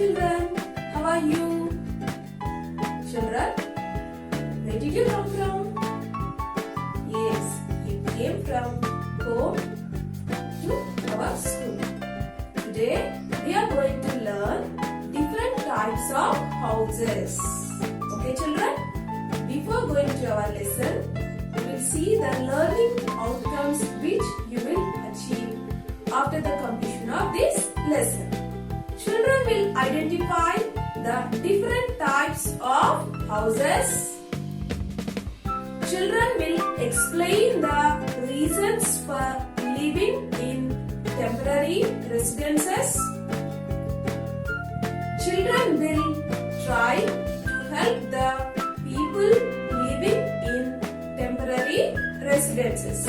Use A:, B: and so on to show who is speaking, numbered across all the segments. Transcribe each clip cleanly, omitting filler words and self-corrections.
A: children, how are you? Children, where did you come from? Yes, you came from home to our school. Today we are going to learn different types of houses. Okay children, before going to our lesson, we will see the learning outcomes which you will achieve after the completion of this lesson. Children will identify the different types of houses. Children will explain the reasons for living in temporary residences. Children will try to help the people living in temporary residences.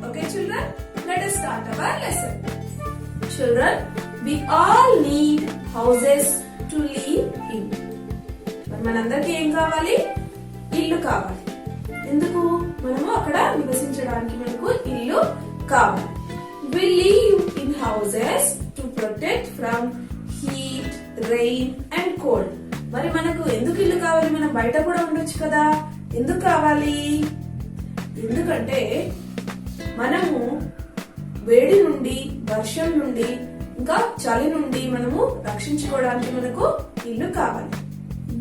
A: Okay children, let us start our lesson. Children, we all need houses to live in. మనందరికీ ఏం కావాలి? ఇల్లు కావాలి. ఎందుకు? మనము అక్కడ నివసించడానికి మనకు ఇల్లు కావాలి. We live in houses to protect from heat, rain and cold. మరి మనకు ఎందుకు ఇల్లు కావాలి? మనం బయట కూడా ఉండొచ్చు కదా. ఎందుకు కావాలి? ఎందుకంటే మనము వేడి నుండి, వర్షం నుండి, ఇంకా చలి నుండి మనము రక్షించుకోవడానికి మనకు ఇల్లు కావాలి.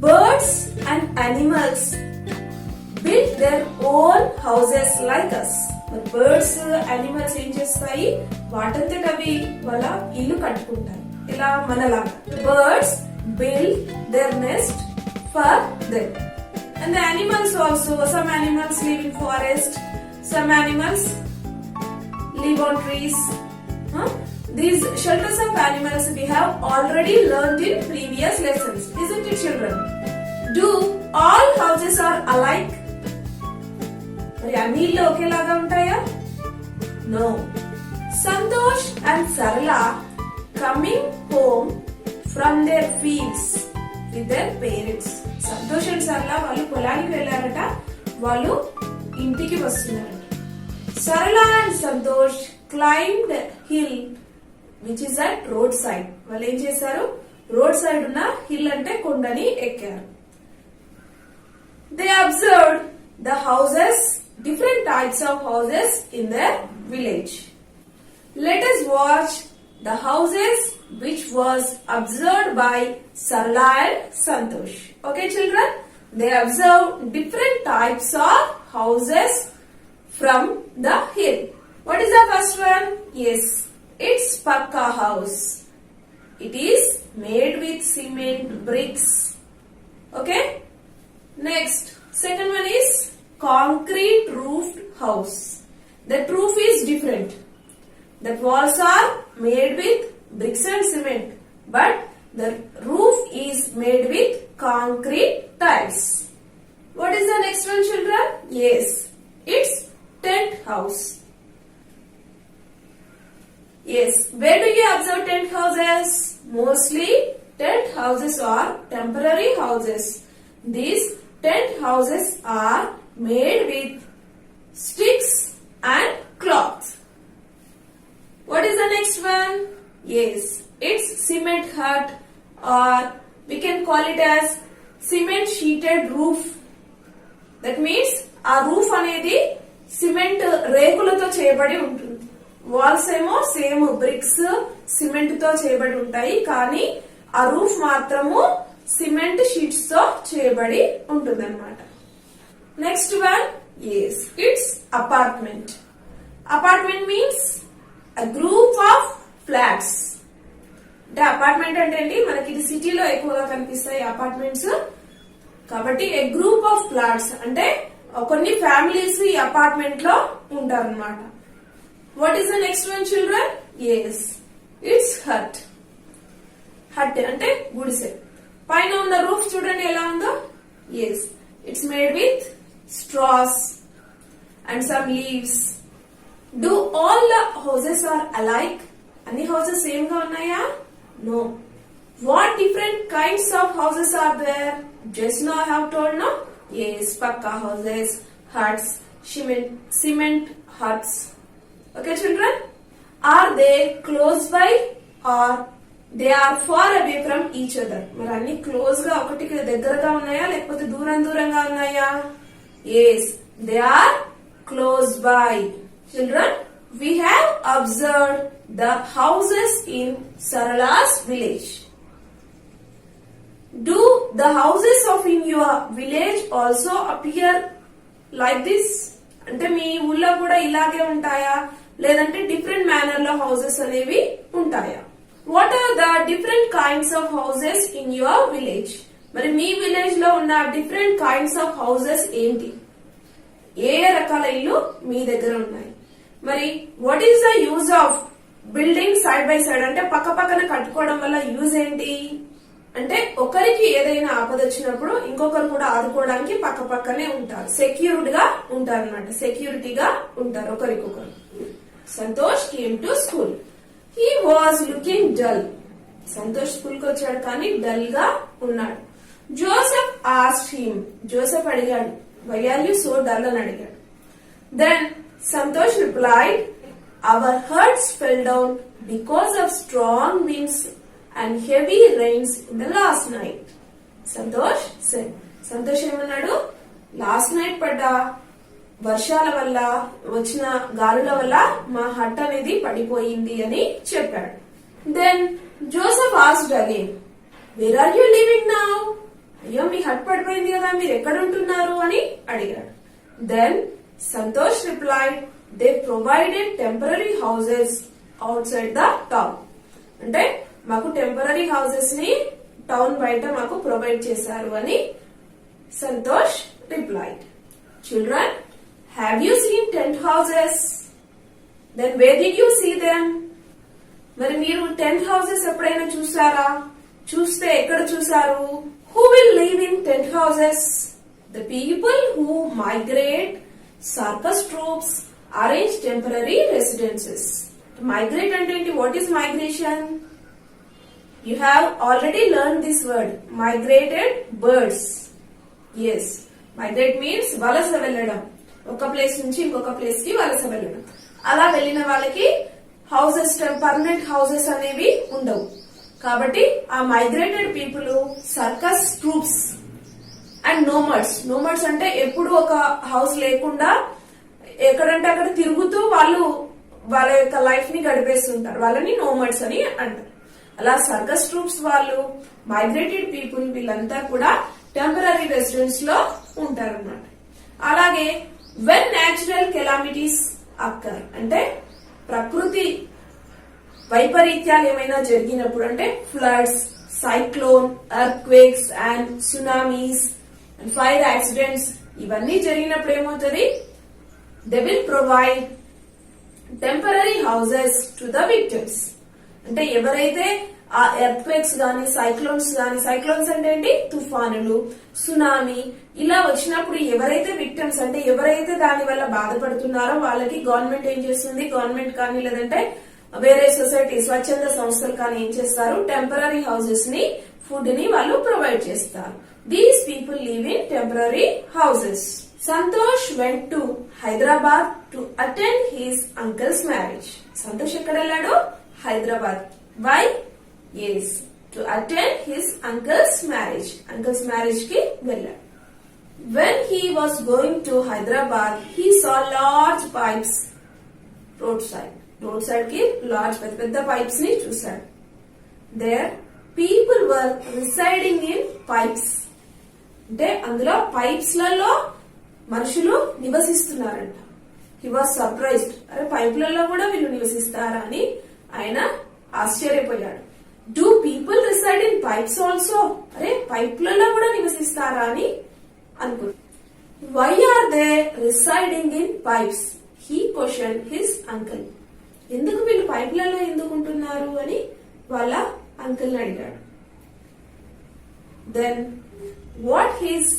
A: Birds and animals build their own houses like us. Birds, animals ఏం చేస్తాయి? వాటంతట అవి వాళ్ళ ఇల్లు కట్టుకుంటాయి. ఇలా మనలాగా. Birds build their nest for them. And the animals also, some animals live in forest, some animals live on trees. These shelters of animals we have already learned in previous lessons, isn't it children? Do all houses are alike? మరి అన్ని ఇళ్ళు ఒకేలాగా ఉంటాయా? No. Santosh and Sarala coming home from their fields with their parents. Santosh and సరళ వాళ్ళు పొలానికి వెళ్ళారట, వాళ్ళు ఇంటికి వస్తున్నారట. సరళ and Santosh climbed hill which is at road side. వాళ్ళు ఏం చేశారు? రోడ్ సైడ్ ఉన్న హిల్ అంటే కొండని ఎక్కారు. They observed the houses, different types of houses in their village. Let us watch the houses which was observed by Sarala and Santosh. Okay children, they observed different types of houses from the hill. What is the first one? Yes, it's Pakka house. It is made with cement bricks. Okay. Next, second one is concrete roofed house. That roof is different. The walls are made with bricks and cement, but the roof is made with concrete tiles. What is the next one children? Yes, it's tent house. Yes, where do you observe tent houses? Mostly tent houses are temporary houses. These tent houses are made with sticks and cloth. What is the next one? Yes, it's cement hut, or we can call it as cement sheeted roof. That means ఆ roof అనేది cement రేకులతో చేయబడి ఉంటుంది. Walls ఏమో same bricks, cement తో చేయబడి ఉంటాయి, కానీ ఆ రూఫ్ మాత్రము సిమెంట్ షీట్స్ తో చేయబడి ఉంటుంది అన్నమాట. Next one, yes, it's apartment. Apartment means a group of flats. అంటే అపార్ట్మెంట్ అంటే ఏంటి? మనకి ఇది సిటీలో ఎక్కువగా కనిపిస్తాయి అపార్ట్మెంట్స్. కాబట్టి ఏ గ్రూప్ ఆఫ్ ఫ్లాట్స్ అంటే కొన్ని ఫ్యామిలీస్ ఈ అపార్ట్మెంట్ లో ఉంటారన్నమాట. What is the next one children? Yes, it's hut. Hut అంటే గుడిసె. పైన ఉన్న రూఫ్ చూడండి ఎలా ఉందో. Yes, it's made with straws and some leaves. Do all the houses are alike? Any houses same గా ఉన్నాయా? No. What different kinds of houses are there? Just now I have told, no? Yes, Pakka houses, huts, cement huts. Okay children? Are they close by or they are far away from each other. మరి అన్ని close గా ఒకటికి దగ్గరగా ఉన్నాయా లేకపోతే దూరం దూరంగా ఉన్నాయా? Yes, they are close by. Children, we have observed the houses in Sarala's village. Do the houses of in your village also appear like this? అంటే మీ ఊళ్ళో కూడా ఇలాగే ఉంటాయా లేదంటే డిఫరెంట్ మేనర్ లో హౌసెస్ అనేవి ఉంటాయా? What are the different kinds of houses in your village? మరి మీ విలేజ్ లో ఉన్న డిఫరెంట్ కైండ్స్ ఆఫ్ హౌసెస్ ఏంటి? ఏ రకాల ఇల్లు మీ దగ్గర ఉన్నాయి? మరి what is the use of building side by side? అంటే పక్క పక్కన కట్టుకోవడం వల్ల యూజ్ ఏంటి? అంటే ఒకరికి ఏదైనా ఆపద వచ్చినప్పుడు ఇంకొకరు కూడా ఆదుకోవడానికి పక్క పక్కనే ఉంటారు, సెక్యూర్డ్ గా ఉంటారు అనమాట, సెక్యూరిటీగా ఉంటారు ఒకరికొకరు. Santosh came to school. He was looking dull. Santosh school కి వచ్చాడు కానీ డల్ గా ఉన్నాడు. Joseph asked him. జోసెఫ్ అడిగాడు, why are you so dull అని అడిగాడు. Then Santosh replied, our herds fell down because of strong winds and heavy rains in the last night. Santosh said. Santosh ఏమన్నాడు? Last night పడ్డ వర్షాల వల్ల వచ్చిన గాలుల వల్ల మా హట్ అనేది పడిపోయింది అని చెప్పాడు. Then Joseph asked again, where are you living now? అయ్యో మీ హట్ పడిపోయింది కదా, మీరు ఎక్కడ ఉంటున్నారు అని అడిగాడు. Then Santosh replied, they provided temporary houses outside the town. అంటే మాకు టెంపరరీ హౌసెస్ ని టౌన్ బయట మాకు ప్రొవైడ్ చేశారు అని Santosh replied. Children, have you seen tent houses? Then where did you see them? మరి మీరు టెంట్ హౌసెస్ ఎప్పుడైనా చూసారా? చూస్తే ఎక్కడ చూసారు? Who will live in tent houses? The people who migrate. Circus troops arrange temporary residences. Migrate అంటే ఏంటి? What is migration? You have already learned this word. Migrated birds. Yes. Migrate means వలస వెళ్ళడం. ఒక ప్లేస్ నుంచి ఇంకొక place కి వలస వెళ్ళడం. అలా వెళ్ళిన వాళ్ళకి హౌసెస్, పర్మనెంట్ హౌసెస్ అనేవి ఉండవు. కాబట్టి ఆ migrated people circus troupes and nomads. Nomads అంటే ఎప్పుడు ఒక హౌస్ లేకుండా ఎక్కడంటే అక్కడ తిరుగుతూ వాళ్ళు వాళ్ళ యొక్క లైఫ్ ని గడిపేస్తుంటారు, వాళ్ళని నోమడ్స్ అని అంటారు. అలా సర్కస్ ట్రూప్స్ వాళ్ళు, మైగ్రేటెడ్ పీపుల్, వీళ్ళంతా కూడా టెంపరరీ రెసిడెన్స్ లో ఉంటారు అన్నమాట. అలాగే వెన్ న్యాచురల్ కెలామిటీస్ అక్కర్ అంటే ప్రకృతి వైపరీత్యాలు ఏమైనా జరిగినప్పుడు, అంటే floods, cyclone, earth quakes and tsunamis, fire accidents, ఇవన్నీ జరిగినప్పుడు ఏమవుతుంది? They will provide temporary houses to the victims. అంటే ఎవరైతే ఆ ఎర్త్ క్వేక్స్ గానీ, సైక్లోన్స్ గానీ, సైక్లోన్స్ అంటే ఏంటి? తుఫానులు, సునామీ ఇలా వచ్చినప్పుడు ఎవరైతే విక్టిమ్స్ అంటే ఎవరైతే దాని వల్ల బాధపడుతున్నారో వాళ్ళకి గవర్నమెంట్ ఏం చేస్తుంది? గవర్నమెంట్ కానీ లేదంటే వేరే సొసైటీ, స్వచ్ఛంద సంస్థలు కానీ ఏం చేస్తారు? టెంపరరీ హౌసెస్ ని, ఫుడ్ ని వాళ్ళు ప్రొవైడ్ చేస్తారు. These people live in temporary houses. Santosh went to Hyderabad to attend his uncle's marriage. Santosh ekkada velladu? Hyderabad. Why? Yes, to attend his uncle's marriage. Uncle's marriage ki velladu. When he was going to Hyderabad, he saw large pipes roadside. Roadside ki large pedda pipes ni chusadu. There people were residing in pipes. అంటే అందులో pipes లలో మనుషులు నివసిస్తున్నారంట. He was surprised. అరే పైపులలో కూడా వీళ్ళు నివసిస్తారా అని ఆయన ఆశ్చర్యపోయాడు. Do people reside in pipes also? అరే పైపులలో కూడా నివసిస్తారా అని అనుకున్నాడు. Why are they residing in pipes? He question his uncle. ఎందుకు వీళ్ళు పైపులలో ఎందుకు ఉంటున్నారు అని వాళ్ళ అంకుల్ ని అడిగాడు. Then what his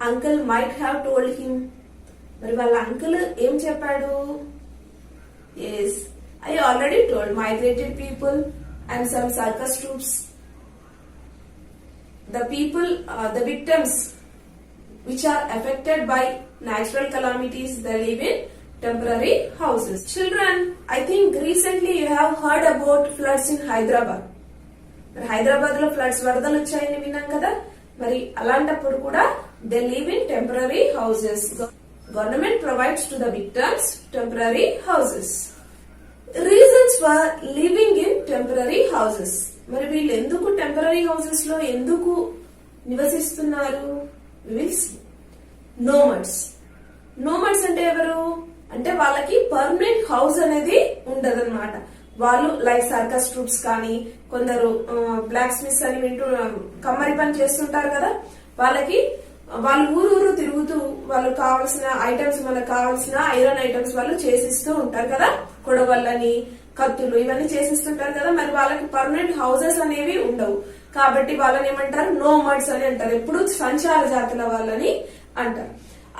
A: uncle might have told him? మరి వాళ్ళ అంకుల్ ఏం చెప్పాడు? Yes, I already told, migrated people and some circus troupes, the people, the victims which are affected by natural calamities, they live in temporary houses. Children, I think recently you have heard about floods in Hyderabad. మరి హైదరాబాద్ లో floods వరదలు వచ్చాయని విన్నాం కదా, మరి అలాంటప్పుడు కూడా they live in temporary houses. Government provides to the victims temporary houses. Reasons for living in temporary houses. మరి వీళ్ళు ఎందుకు టెంపరరీ హౌసెస్ లో ఎందుకు నివసిస్తున్నారు? నోమడ్స్. నోమడ్స్ అంటే ఎవరు అంటే వాళ్ళకి పర్మనెంట్ హౌస్ అనేది ఉండదన్నమాట. వాళ్ళు లైక్ సర్కస్ ట్రూప్స్ కానీ, కొందరు బ్లాక్ స్మిత్స్ అని వింటూ కమ్మరి పని చేస్తుంటారు కదా, వాళ్ళకి వాళ్ళు ఊరూరు తిరుగుతూ వాళ్ళు కావాల్సిన ఐటమ్స్, మనకు కావాల్సిన ఐరన్ ఐటమ్స్ వాళ్ళు చేసిస్తూ ఉంటారు కదా, కొడవళ్ళని, కత్తులు ఇవన్నీ చేసిస్తుంటారు కదా. మరి వాళ్ళకి పర్మనెంట్ హౌసెస్ అనేవి ఉండవు కాబట్టి వాళ్ళని ఏమంటారు? నోమడ్స్ అని అంటారు. ఎప్పుడు సంచార జాతుల వాళ్ళని అంటారు.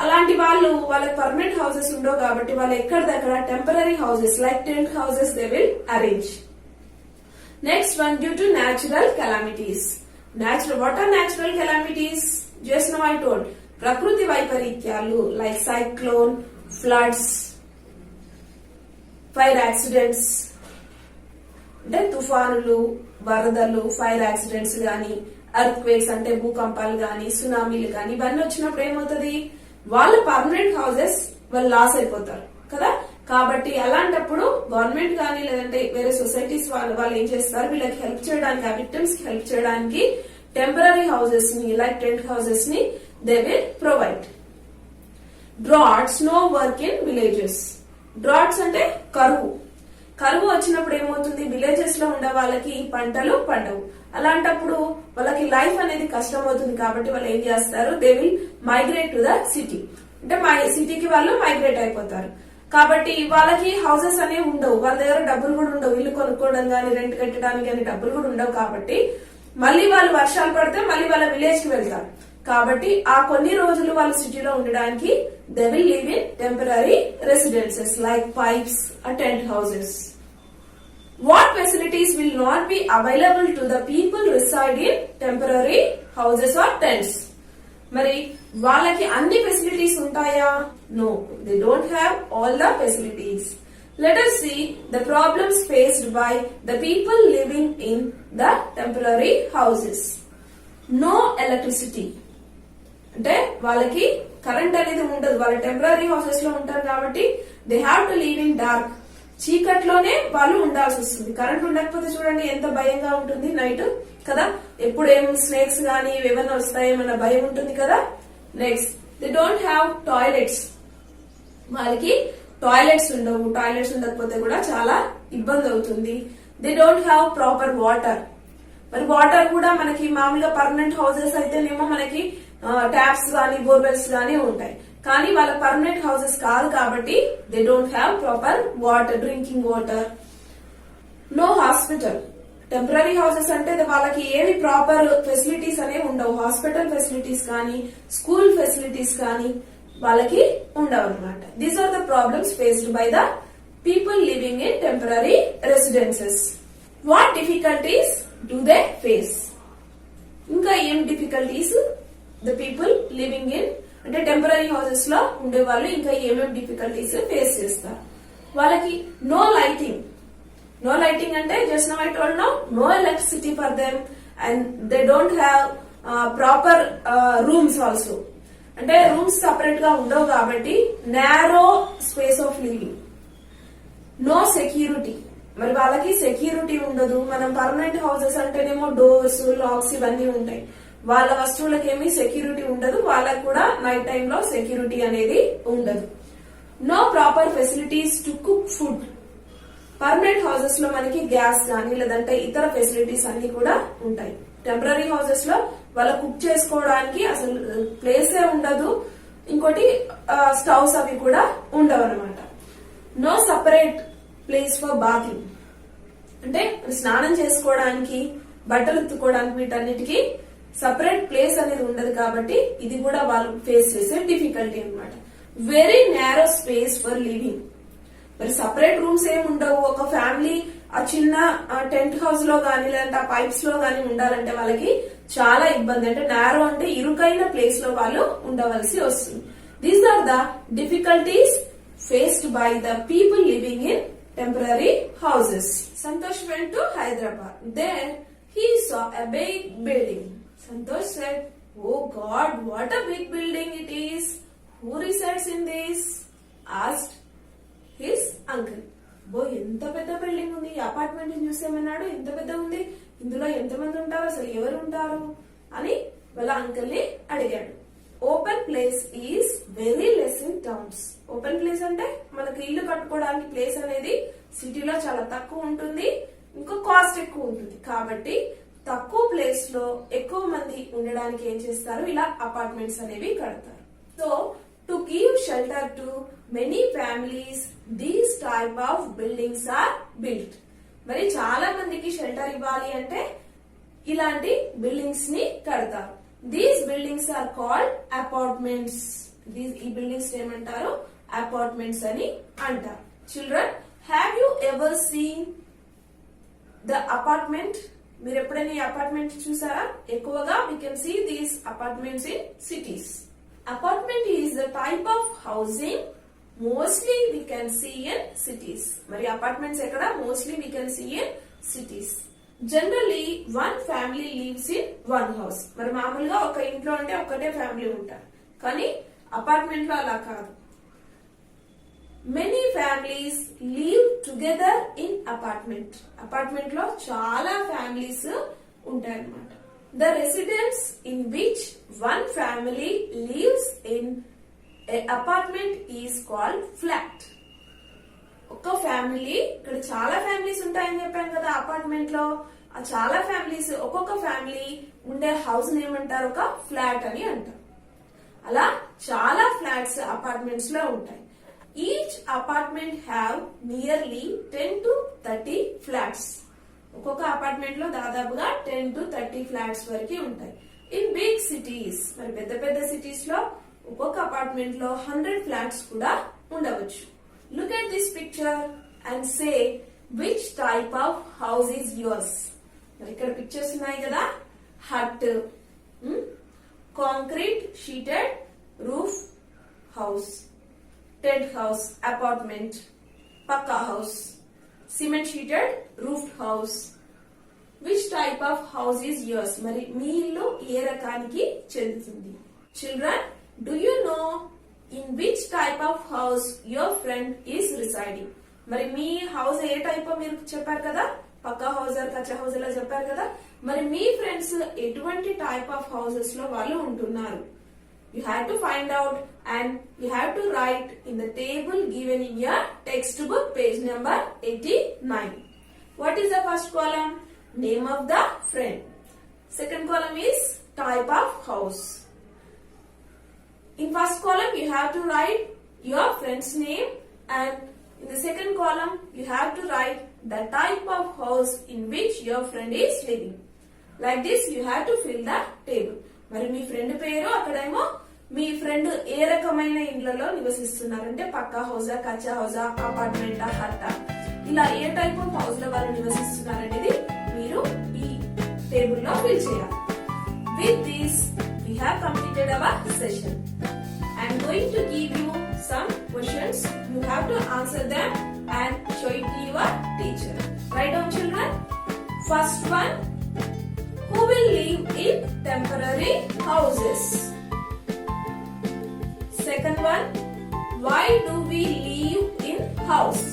A: అలాంటి వాళ్ళు వాళ్ళకి పర్మనెంట్ హౌసెస్ ఉండవు కాబట్టి వాళ్ళు ఎక్కడిదక్కడ temporary houses like tent houses they will arrange. Next one, due to natural calamities. What are natural calamities? Just now I told. ప్రకృతి వైపరీత్యాలు like cyclone, floods, fire accidents అంటే తుఫానులు, వరదలు, ఫైర్ యాక్సిడెంట్స్ గాని, ఎర్త్ క్వేక్స్ అంటే భూకంపాలు గాని, సునామీలు గాని, ఇవన్నీ వచ్చినప్పుడు ఏమవుతుంది? వాళ్ళ పర్మనెంట్ హౌసెస్ వాళ్ళు లాస్ అయిపోతారు కదా. కాబట్టి అలాంటప్పుడు గవర్నమెంట్ కానీ లేదంటే వేరే సొసైటీస్ వాళ్ళు ఏం చేస్తారు? వీళ్ళకి హెల్ప్ చేయడానికి, ఆ విక్టిమ్స్ కి హెల్ప్ చేయడానికి టెంపరరీ హౌసెస్ ని లైక్ టెంట్ హౌసెస్ ని they will provide. Droughts, no work in villages. Droughts అంటే కరువు. కరువు వచ్చినప్పుడు ఏమవుతుంది? విలేజెస్ లో ఉండే వాళ్ళకి పంటలు పండవు. అలాంటప్పుడు వాళ్ళకి లైఫ్ అనేది కష్టం అవుతుంది కాబట్టి వాళ్ళు ఏం చేస్తారు? They will migrate to the city. అంటే సిటీకి వాళ్ళు మైగ్రేట్ అయిపోతారు. కాబట్టి వాళ్ళకి హౌసెస్ అనేవి ఉండవు, వాళ్ళ దగ్గర డబ్బులు కూడా ఉండవు, ఇల్లు కొనుక్కోవడం గానీ, రెంట్ కట్టడానికి కానీ డబ్బులు కూడా ఉండవు. కాబట్టి మళ్ళీ వాళ్ళు వర్షాలు పడితే మళ్ళీ వాళ్ళ విలేజ్ కి వెళ్తారు. కాబట్టి ఆ కొన్ని రోజులు వాళ్ళు సిటీలో ఉండడానికి they will live in temporary residences like pipes, tent houses. What facilities will not be available to the people reside in temporary houses or tents? మరి వాళ్ళకి అన్ని ఫెసిలిటీస్ ఉంటాయా? No, they don't have all the facilities. Let us see the problems faced by the people living in the temporary houses. No electricity. అంటే వాళ్ళకి current అనేది ఉండదు. వాళ్ళు temporary houses లో ఉంటారు కాబట్టి they have to live in dark. చీకట్లోనే వాళ్ళు ఉండాల్సి వస్తుంది. కరెంట్ ఉండకపోతే చూడండి ఎంత భయంగా ఉంటుంది నైట్ కదా. ఎప్పుడు ఏం స్నేక్స్ గానీ ఏమైనా వస్తాయేమన్న భయం ఉంటుంది కదా. Next, they don't have toilets. వాళ్ళకి టాయిలెట్స్ ఉండవు. టాయిలెట్స్ ఉండకపోతే కూడా చాలా ఇబ్బంది అవుతుంది. They don't have proper water. మరి వాటర్ కూడా మనకి మామూలుగా పర్మనెంట్ హౌసెస్ అయితేనేమో మనకి ట్యాప్స్ గానీ బోర్వెల్స్ గానీ ఉంటాయి. కానీ వాళ్ళ పర్మనెంట్ హౌసెస్ కాదు కాబట్టి they don't have proper water, drinking water. No hospital. Temporary houses అంటే వాళ్ళకి ఏవి ప్రాపర్ ఫెసిలిటీస్ అనేవి ఉండవు. హాస్పిటల్ ఫెసిలిటీస్ కానీ, స్కూల్ ఫెసిలిటీస్ కానీ వాళ్ళకి ఉండవు అనమాట. These are the problems faced by the people living in temporary residences. What difficulties do they face? ఇంకా ఏం difficulties the people living in అంటే టెంపరరీ హౌసెస్ లో ఉండే వాళ్ళు ఇంకా ఏమేమి డిఫికల్టీస్ ఫేస్ చేస్తారు? వాళ్ళకి నో లైటింగ్. నో లైటింగ్ అంటే just now I told no electricity for them and they don't have proper rooms also. అంటే రూమ్స్ సపరేట్ గా ఉండవు కాబట్టి narrow space of living. No security. మరి వాళ్ళకి సెక్యూరిటీ ఉండదు. మనం పర్మనెంట్ హౌసెస్ అంటేనేమో డోర్స్, లాక్స్ ఇవన్నీ ఉంటాయి. వాళ్ళ వస్తువులకి ఏమీ సెక్యూరిటీ ఉండదు. వాళ్ళకు కూడా నైట్ టైంలో సెక్యూరిటీ అనేది ఉండదు. No proper facilities to cook food. Permanent houses లో మనకి గ్యాస్ గానీ లేదంటే ఇతర ఫెసిలిటీస్ అన్ని కూడా ఉంటాయి. టెంపరరీ హౌసెస్ లో వాళ్ళ కుక్ చేసుకోవడానికి అసలు ప్లేసే ఉండదు. ఇంకోటి స్టవ్స్ అవి కూడా ఉండవు అనమాట. No separate place for bathing. అంటే స్నానం చేసుకోవడానికి, బట్టలు ఉత్తుకోవడానికి వీటన్నిటికీ సపరేట్ ప్లేస్ అనేది ఉండదు కాబట్టి ఇది కూడా వాళ్ళు ఫేస్ చేసే డిఫికల్టీ అనమాట. Very narrow space for living. మరి సపరేట్ రూమ్స్ ఏమి ఉండవు. ఒక ఫ్యామిలీ ఆ చిన్న టెంట్ హౌస్ లో గానీ లేదంటే ఆ పైప్స్ లో గానీ ఉండాలంటే వాళ్ళకి చాలా ఇబ్బంది. అంటే నారో అంటే ఇరుకైన ప్లేస్ లో వాళ్ళు ఉండవలసి వస్తుంది. These are the difficulties faced by the people living in temporary houses. Santosh went to Hyderabad. There he saw a big building. Santosh said, "Oh God, what a big building it is! Who resides in this?" asked his uncle. బో ఎంత పెద్ద building ఉంది, ఈ apartment చూసేమన్నాడు. ఎంత పెద్ద ఉంది, ఇందులో ఎంతమంది ఉంటారు, అసలు ఎవరు ఉంటారు అని వాళ్ళ అంకుల్ ని అడిగాడు. Open place is very less in towns. Open place అంటే మనకు ఇల్లు కట్టుకోవడానికి ప్లేస్ అనేది సిటీలో చాలా తక్కువ ఉంటుంది, ఇంకో కాస్ట్ ఎక్కువ ఉంటుంది. కాబట్టి తక్కువ ప్లేస్ లో ఎక్కువ మంది ఉండడానికి ఏం చేస్తారు, ఇలా అపార్ట్మెంట్స్ అనేవి కడతారు. So to give shelter to many families these type of buildings are built. మరి చాలా మందికి షెల్టర్ ఇవ్వాలి అంటే ఇలాంటి బిల్డింగ్స్ ని కడతారు. These buildings are called apartments. ఈ బిల్డింగ్స్ ఏమంటారు, అపార్ట్మెంట్స్ అని అంటారు. Children, have you ever seen the apartment? మీరు ఎప్పుడైనా ఈ అపార్ట్మెంట్ చూసారా? ఎక్కువగా we can see these apartments in cities. Apartment is the type of housing mostly we can see in cities. మరి అపార్ట్మెంట్స్ ఎక్కడ? mostly we can see in cities. Generally one family lives in one house. మరి మామూలుగా ఒక ఇంట్లో అంటే ఒకటే family ఉంటారు, కానీ అపార్ట్మెంట్ లో అలా కాదు. Many families live together in apartment. Apartment లో చాలా ఫ్యామిలీస్ ఉంటాయి అన్నమాట. The residence in which one family lives in a apartment is called flat. ఒక ఫ్యామిలీ, ఇక్కడ చాలా ఫ్యామిలీస్ ఉంటాయని చెప్పాను కదా అపార్ట్మెంట్ లో. ఆ చాలా ఫ్యామిలీస్, ఒక్కొక్క ఫ్యామిలీ ఉండే హౌస్ ఏమంటారు, ఒక ఫ్లాట్ అని అంటారు. అలా చాలా ఫ్లాట్స్ అపార్ట్మెంట్స్ లో ఉంటాయి. Each apartment have nearly 10 to 30 flats. ఒక్కొక్క అపార్ట్మెంట్ లో దాదాపుగా 10 to 30 ఫ్లాట్స్ వరకు ఉంటాయి. ఇన్ బిగ్ సిటీస్, మరి పెద్ద పెద్ద సిటీస్ లో ఒక్కొక్క అపార్ట్మెంట్ లో 100 ఫ్లాట్స్ కూడా ఉండవచ్చు. Look at this picture and say which type of house is yours. మరి ఇక్కడ పిక్చర్స్ ఉన్నాయి కదా, hut, concrete sheeted roof house, tent house, apartment, pucca house, cement sheeted roof house. Which type of house is yours? మరి మీ ఇల్లు ఏ రకానికి చెందుతుంది? Children, do you know in which type of house your friend is residing? మరి మీ house ఏ type మీరు చెప్పారు కదా, పక్కా హౌస్, కచ్చా హౌస్ ఇలా చెప్పారు కదా. మరి మీ ఫ్రెండ్స్ ఎటువంటి టైప్ ఆఫ్ హౌసెస్ లో వాళ్ళు ఉంటున్నారు? You have to find out and you have to write in the table given in your textbook page number 89. What is the first column? Name of the friend. Second column is type of house. In first column you have to write your friend's name, and in the second column you have to write the type of house in which your friend is living. Like this you have to fill the table. మరి మీ friend పేరు, అక్కడేమో మీ friend ఏ రకమైన ఇండ్లలో నివసిస్తున్నారంటే పక్కా హౌసా, కచ్చా హౌసా, apartment, హట్టా, ఇలా ఏ type of house లో వాళ్ళు నివసిస్తున్నారనేది మీరు ఈ టేబుల్ లో ఫిల్ చేయాలి. With this we have completed our session. I am going to give you some questions. You have to answer them and show it to your teacher. Write down, children. First one, who will live in temporary houses? Second one, why do we live in house?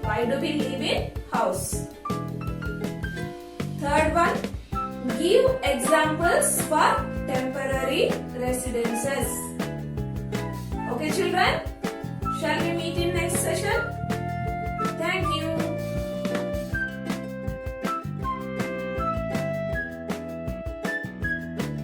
A: Why do we live in house? Third one, give examples for temporary residences.